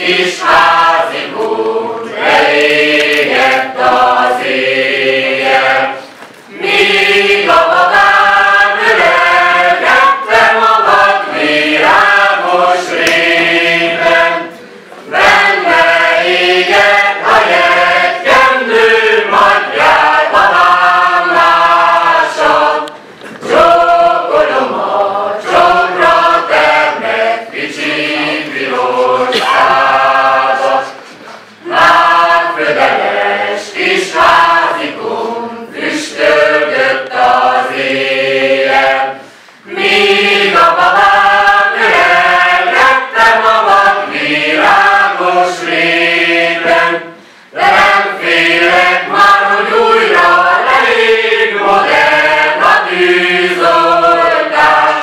kis házikunk, leégett az éjjel, míg a babám ölelgette magad virágos réten, benne égett a jegykendő, magyár babám mása. Csókolom a csókra termet, kicsi piros százat. Márföldeles kis házikon füstölgött az éjjel, míg a babám ölelgette magad virágos réten. De nem félek már, hogy újra elég modern a tűzoltás.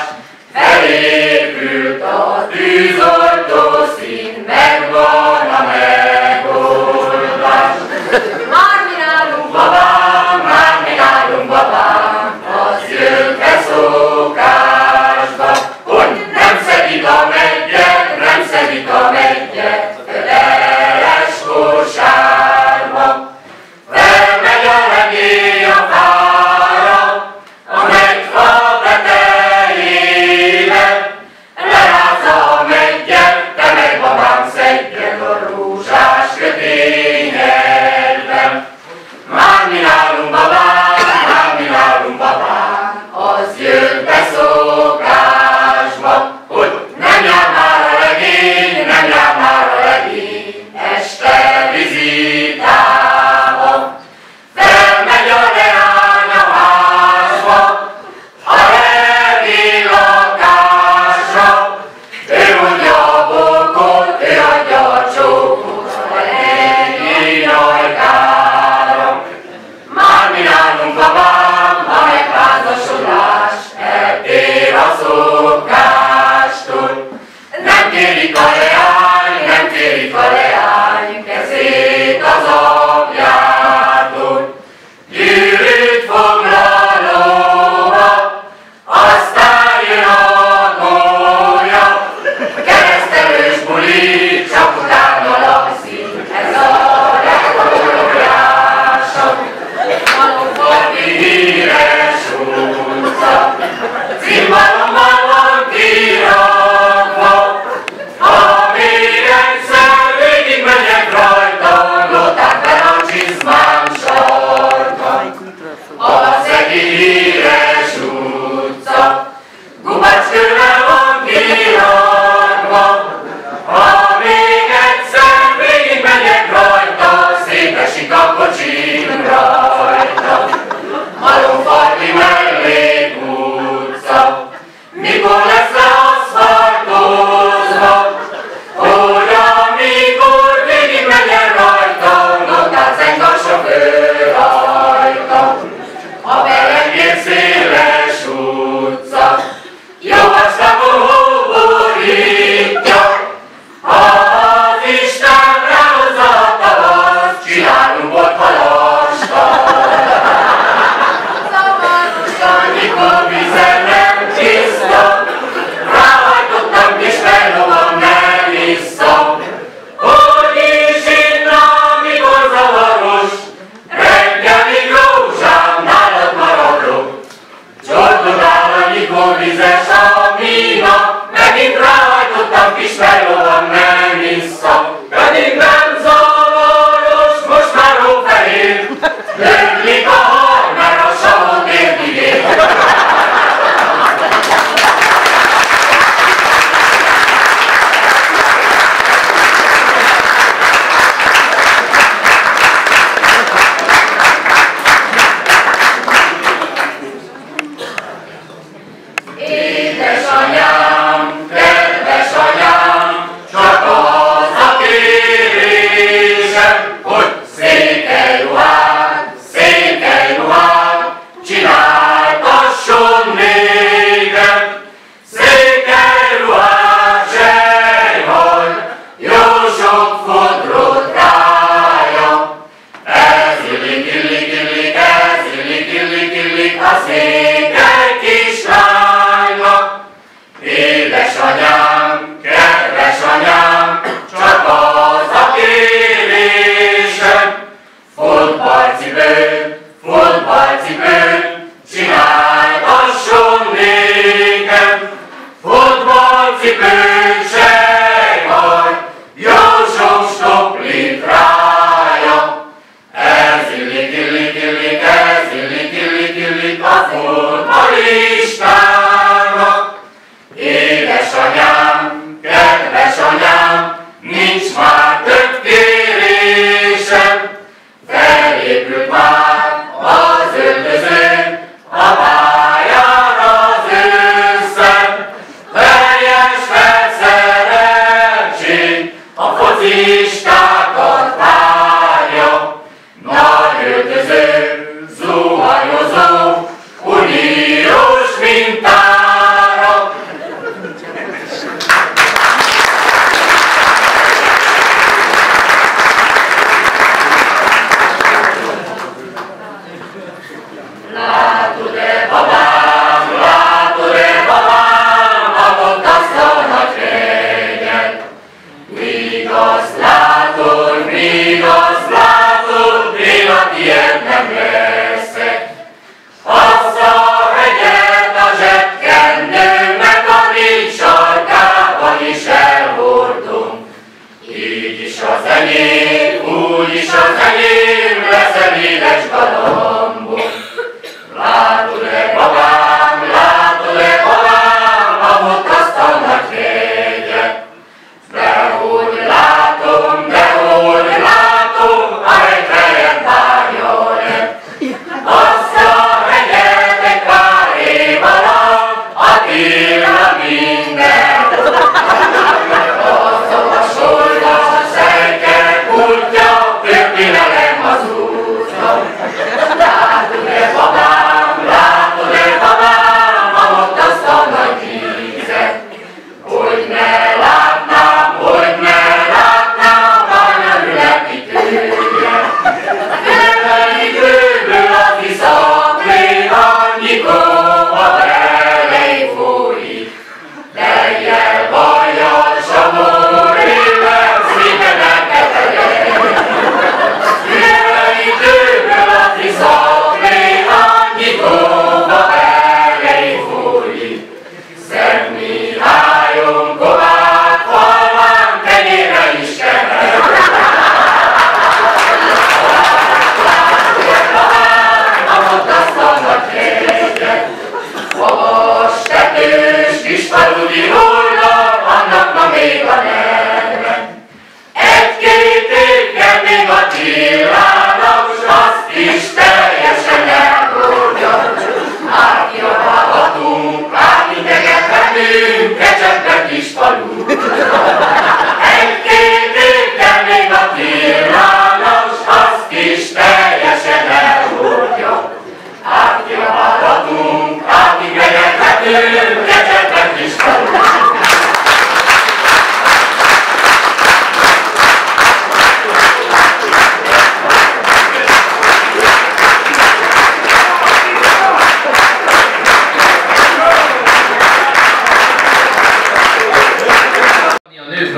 Felépült a tűzoltó szín, megvan a megoldás. Már mi nálunk babám, már mi nálunk babám, az jön be szokásba, hogy nem szedik a meggyet, nem szedik a meggyet, köteles kosárba. Felmegy a legény a fára, a megfa tetejére, lerázza a meggyet, te meg babám szedjed a rózsás kötényedben. Már mi nálunk babám, már mi nálunk babám, az jön be szokásba, hogy nem jár már a legény, nem jár már a legény, este vizitába. Felmegy a leány a házba, a regény lakásra, ő mondja a bokot, ő adja a csókot, a legény ajkára. Már mi nálunk babám, a megházasodás eltér a szokástól. Nem kérik a leány, nem kérik a leány kezét az apjától. Gyűrűt foglalóba, aztán jön a gólya. A keresztelős buli, csak utána lakszik, ez a legóriásabb. Malomfalvi híres utca, cimbalomban van kirakva. Ha még egyszer végigmegyek rajta, lóták be a csizmám sarka. A szegi híres utca, gubacskővel van kirakva. Ha még egyszer végigmegyek rajta, szétesik a kocsim rajta. Malomfalvi mellékutca, mikor lesz leaszfaltozva, hogy amikor végigmegyen rajta, lótát zeng a sofőr rajta. A Berengér széles utca, jó vastag hó borítja, ha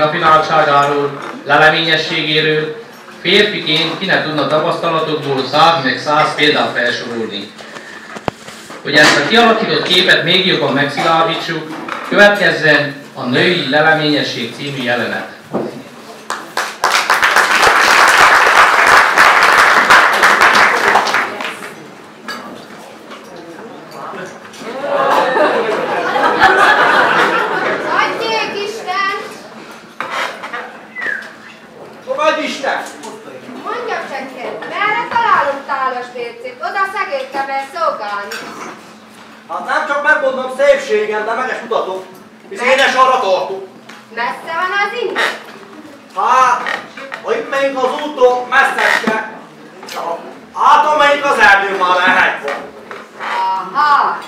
rafináltságáról, leleményességéről, férfiként ki ne tudna tapasztalatokból 100 meg 100 példát felsorolni. Hogy ezt a kialakított képet még jobban megszilárdítsuk, következzen a Női leleményesség című jelenet. Hát nem csak megmondom szépségem, de meg is mutatok, hisz én is arra tartok. Messze van az innen? Hát, ha itt megyünk az úton, messzeske. Áton megyünk az erdő már lehet van. Aha,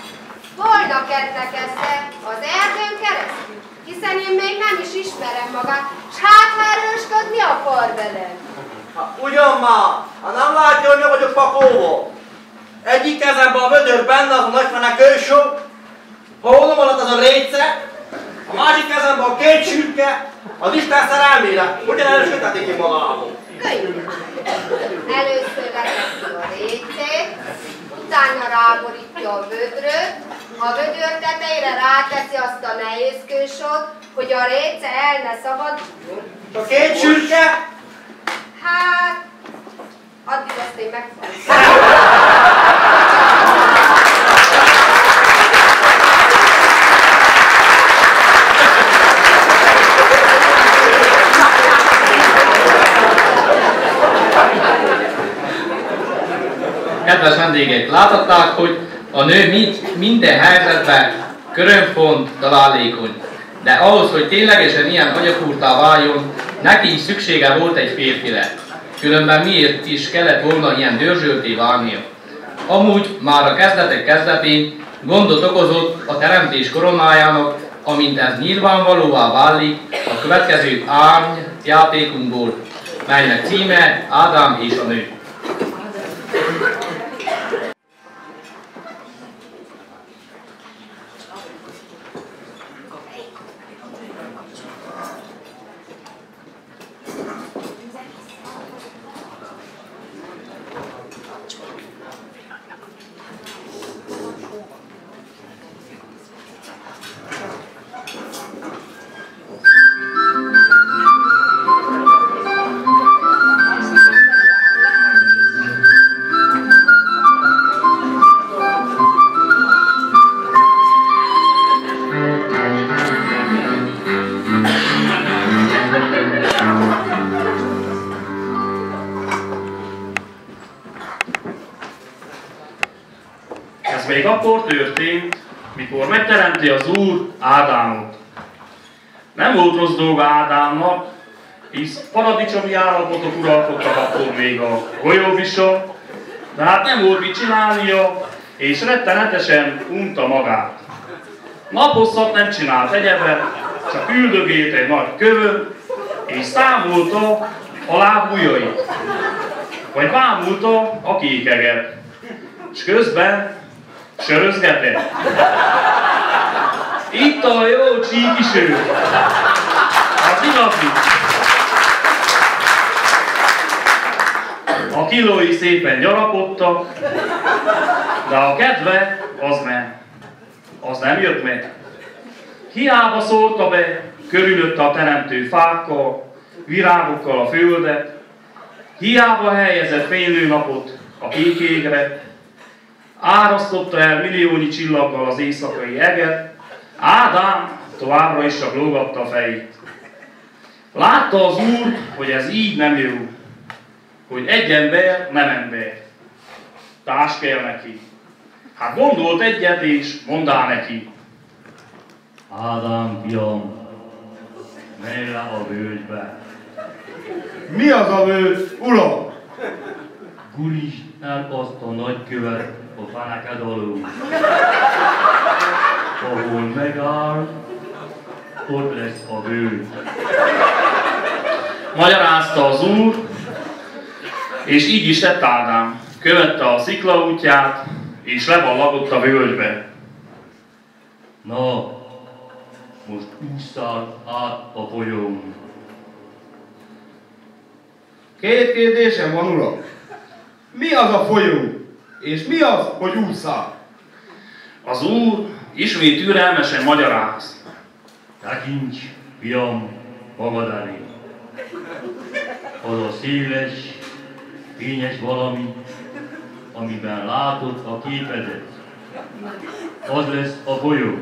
volna kedvekesse az erdőn keresztül, hiszen én még nem is ismerem magát, s hát erősködni akar velem. Hát ugyan már, hát nem látja, hogy meg vagyok pakolva. Egyik kezemben a vödör benne, az a nagyfene kősó, ha oda van az a réce, a másik kezemben a két sürke, az Isten szerelmére, ugyan erősködhetik ki magából. Könyörű. Először leteszi a récét, utána ráborítja a vödröt, a vödör tetejére ráteszi azt a nehéz kősót, hogy a réce el ne szabad. A két sürke? Hát, addig azt én megfogom. Kedves vendégek, láthatták, hogy a nő minden helyzetben körömfont, találékony. De ahhoz, hogy ténylegesen ilyen agyafúrtá váljon, neki is szüksége volt egy férfire. Különben miért is kellett volna ilyen dörzsölté válnia? Amúgy már a kezdetek kezdetén gondot okozott a teremtés koronájának, amint ez nyilvánvalóvá válik a következő árny játékunkból, melynek címe Ádám és a nő. Még akkor történt, mikor megteremti az Úr Ádámot. Nem volt rossz dolga Ádámnak, hisz paradicsomi állapotok uralkodtak akkor még a golyóvison, de hát nem volt mit csinálnia, és rettenetesen unta magát. Naposszat nem csinált egyebet, csak üldögélt egy nagy kövön, és számolta a lábujjait, vagy bámulta a kékeget, és közben sörözgetett. Itt a jó csíki sör. Az igazi. A kilói szépen gyarapodtak, de a kedve az nem jött meg. Hiába szórta be körülötte a teremtő fákkal, virágokkal a földet, hiába helyezett fénylő napot a kék égre, árasztotta el milliónyi csillaggal az éjszakai eget, Ádám továbbra is csak lógatta a fejét. Látta az Úr, hogy ez így nem jó, hogy egy ember nem ember. Társ kell neki. Hát gondolt egyet és mondá neki. Ádám, fiam, menj le a völgybe. Mi az a völgy, uram? Gurítsd el azt a nagykövet a feneked alól. Ahol megáll, ott lesz a völgy. Magyarázta az Úr, és így is tett Ádám. Követte a szikla útját, és leballagott a völgybe. Na, most ússzál át a folyón. Két kérdésem van, uram. Mi az a folyó? És mi az, hogy úszál? Az úr ismét türelmesen magyaráz. Tekints, fiam, magad elé. Az a széles, fényes valami, amiben látod a képedet. Az lesz a folyó.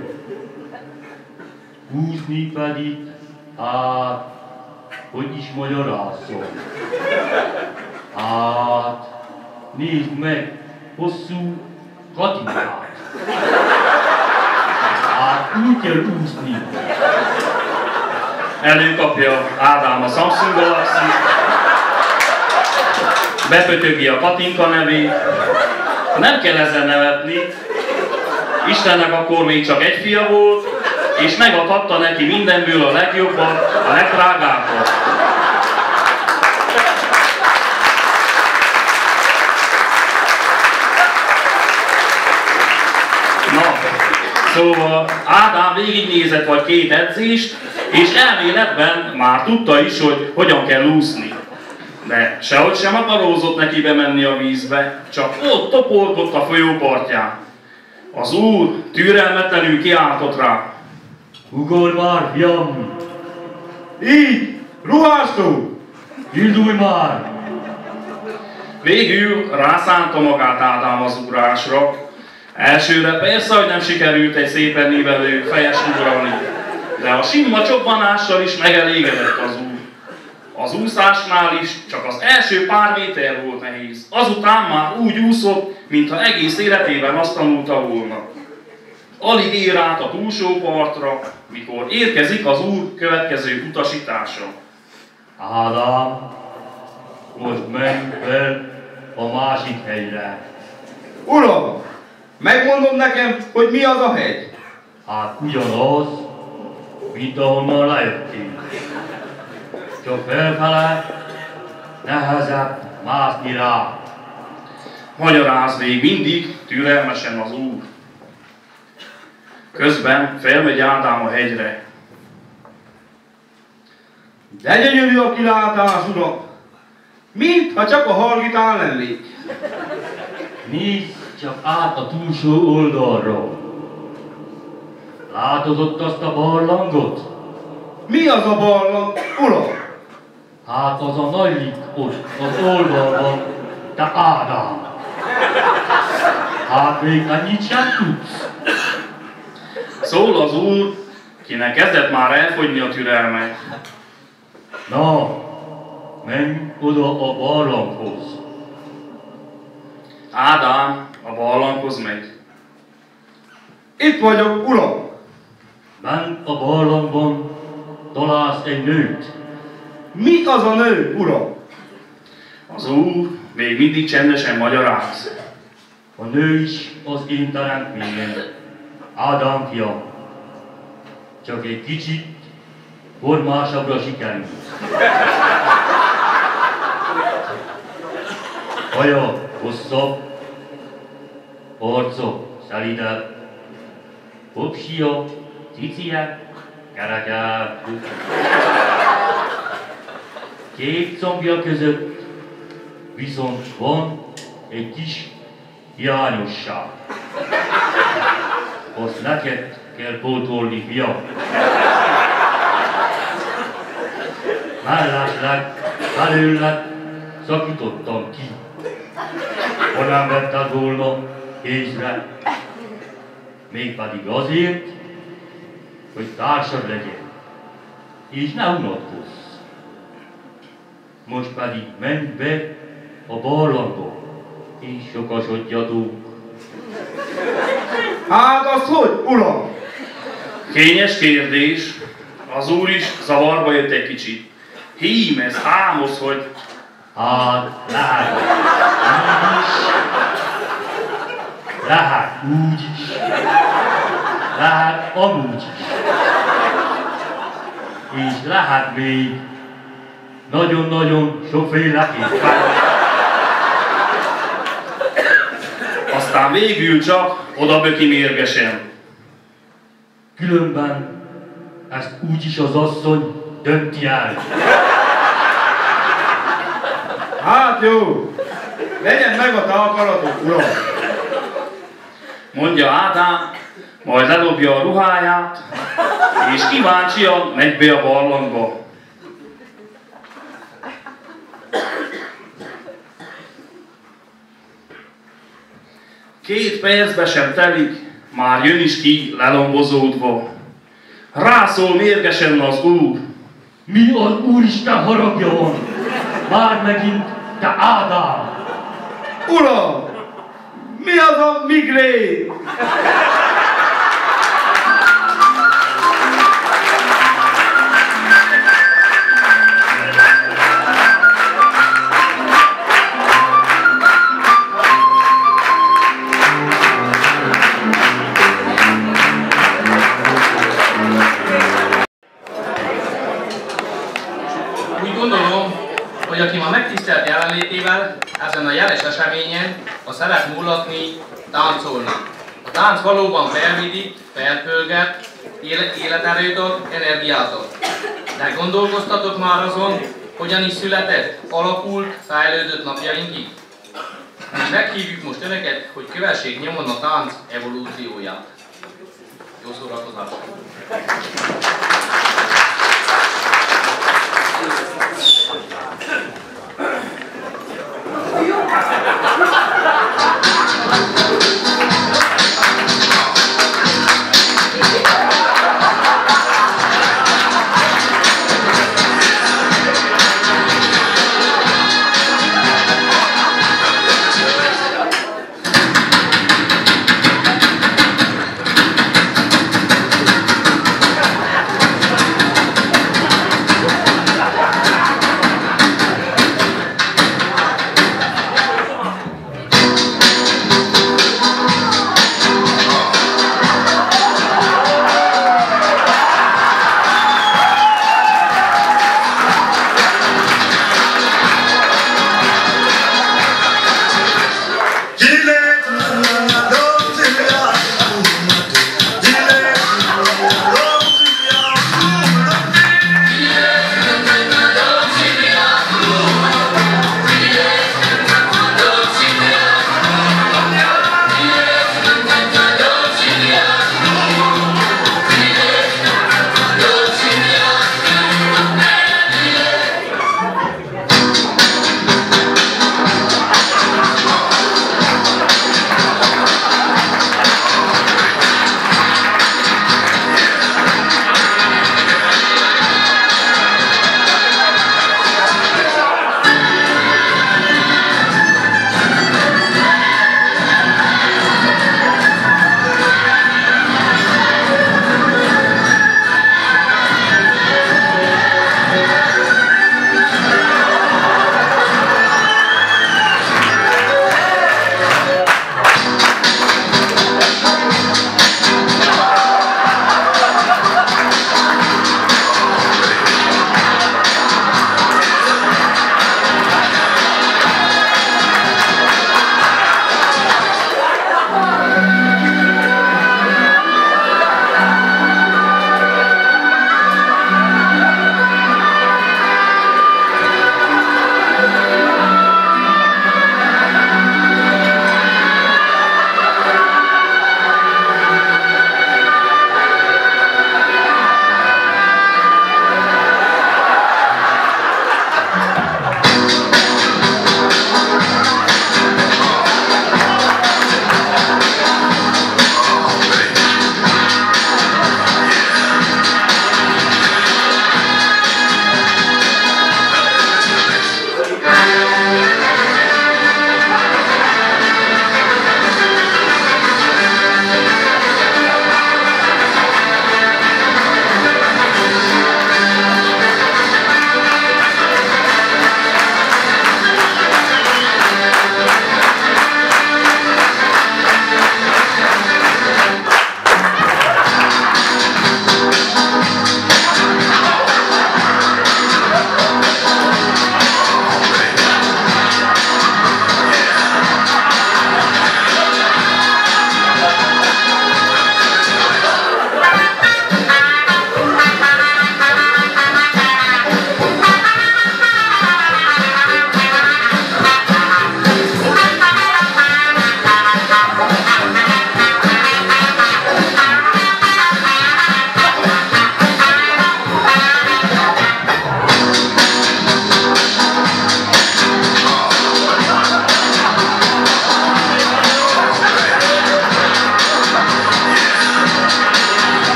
Úszni pedig, hát, hogy is magyarázzon. Hát, nézd meg hosszú Katinkát. Hát, úgy kell úszni. Előkapja Ádám a Samsung Galaxy, bepötögi a Katinka nevét. Nem kell ezen nevetni. Istennek akkor még csak egy fia volt, és megadhatta neki mindenből a legjobbat, a legdrágábbat. Na, szóval Ádám végignézett vagy két edzést, és elméletben már tudta is, hogy hogyan kell úszni. De sehogy sem akarózott neki bemenni a vízbe, csak ott toporgott a folyó partján. Az úr türelmetlenül kiáltott rá. Ugorj már, fiam! Így, ruhástól! Indulj már! Végül rászánta magát Ádám az ugrásra. Elsőre persze, hogy nem sikerült egy szépen nívelő fejes ugrani, de a sima csobbanással is megelégedett az úr. Az úszásnál is csak az első pár méter volt nehéz. Azután már úgy úszott, mintha egész életében azt tanulta volna. Alig ér át a túlsó partra, mikor érkezik az úr következő utasítása. Ádám, most menj fel a másik hegyre. Uram, megmondom nekem, hogy mi az a hegy? Hát ugyanaz, mint ahonnan lejöttél. Csak felfele nehezebb mászni rá. Magyaráz még mindig türelmesen az úr. Közben felmegy Ádám a hegyre. De gyönyörű a kilátás, uram! Mintha csak a Hargitán lennék. Nézd csak át a túlsó oldalra. Látod ott azt a barlangot? Mi az a barlang, uram? Hát az a nagy lyuk ott az oldalban, te Ádám. Hát még annyit sem tudsz. Szól az úr, kinek kezdett már elfogyni a türelme. Na, menj oda a barlanghoz. Ádám a barlanghoz megy. Itt vagyok, uram! Bent a barlangban találsz egy nőt. Mi az a nő, uram? Az úr még mindig csendesen magyaráz. A nő is az én teremtményem, Ádám fia. Csak egy kicsit formásabbra sikerült. Haja hosszabb, arca szelidebb, popsia, cicie, kerekebb. Két combja között viszont van egy kis hiányosság. Azt neked kell pótolni, fiam. Mellesleg, belőled szakítottam ki. Ha nem vetted volna észre. Mégpedig azért, hogy társad legyen. És ne unatkozz. Most pedig menj be a barlangba, és sokasodjatok. Hát az hogy, uram? Kényes kérdés. Az úr is zavarba jött egy kicsit. Hím, ez hámos, hogy... Hát lehet így is, lehet úgy is, lehet amúgy is. És lehet még nagyon-nagyon sokféleképpen. Aztán végül csak odaböki mérgesen. Különben ezt úgyis az asszony dönti el. Hát jó, legyen meg a te akaratok, uram. Mondja Ádám, majd ledobja a ruháját, és kíváncsian megy be a barlangba. Két percbe sem telik, már jön is ki lelombozódva. Rászól mérgesen az úr. Mi az Úristen haragja van? Már megint, te Ádám! Uram, mi az a migrén? Hogy aki ma megtisztelt jelenlétével ezen a jeles eseményen, ha szeret mulatni, táncolna. A tánc valóban felvidít, felpörget, életerőt ad, energiát ad. De gondolkoztatok már azon, hogyan is született, alakult, fejlődött napjainkig? Mi meghívjuk most önöket, hogy kövessék nyomon a tánc evolúcióját. Jó szórakozást!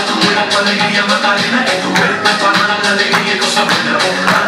tu cuerpo alegría Macarena, en tu cuerpo para la alegría y cosas buenas.